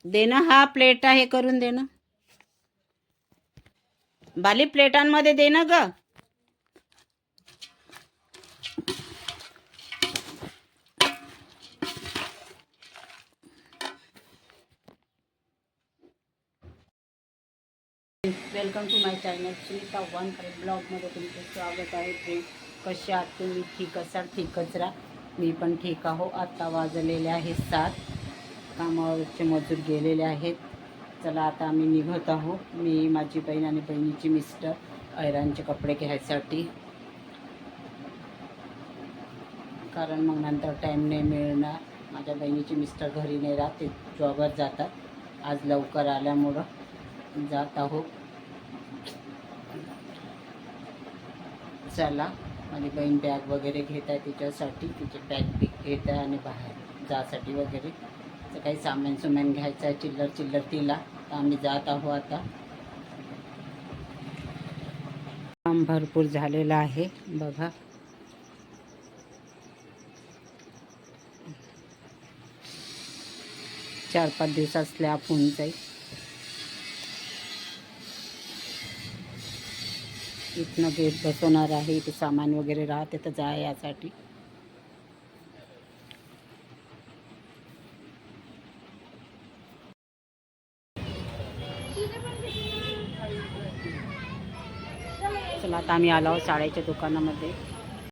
दे ना, हा प्लेट आहे करून दे ना, बाली प्लेटांमध्ये दे ना ग. Welcome to my channel Sunita Wankhede ब्लॉगमध्ये तुमचं स्वागत आहे. फ्रेंड, कसे आहात तुम्ही? ठीक असाल? ठीकच राहा. मी पण ठीक आहो. आता वाजलेले आहेत 7. कामावरचे मजूर गेलेले आहेत. चला आता आम्ही निघत आहो. मी, माझी बहीण आणि बहिणीची मिस्टर ऐरांचे कपडे घ्यायसाठी, कारण मग नंतर टाईम नाही मिळणार. माझ्या बहिणीचे मिस्टर घरी नाही राहत, ते जॉबवर जातात. आज लवकर आल्यामुळं जात आहो. चला, माझी बहीण बॅग वगैरे घेत आहे तिच्यासाठी, तिची बॅग घेत आहे आणि बाहेर जासाठी वगैरे तर काही सामान घ्यायचं आहे, चिल्लर तिला. तर आम्ही जात आहो आता. काम भरपूर झालेलं आहे बघा. चार 5 दिवसात स्लॅब होऊन जाईल. इथनं गेट बसवणार आहे. इथे सामान वगैरे राहते तर यासाठी. चला आता आम्ही आलो शाळेच्या दुकानामध्ये.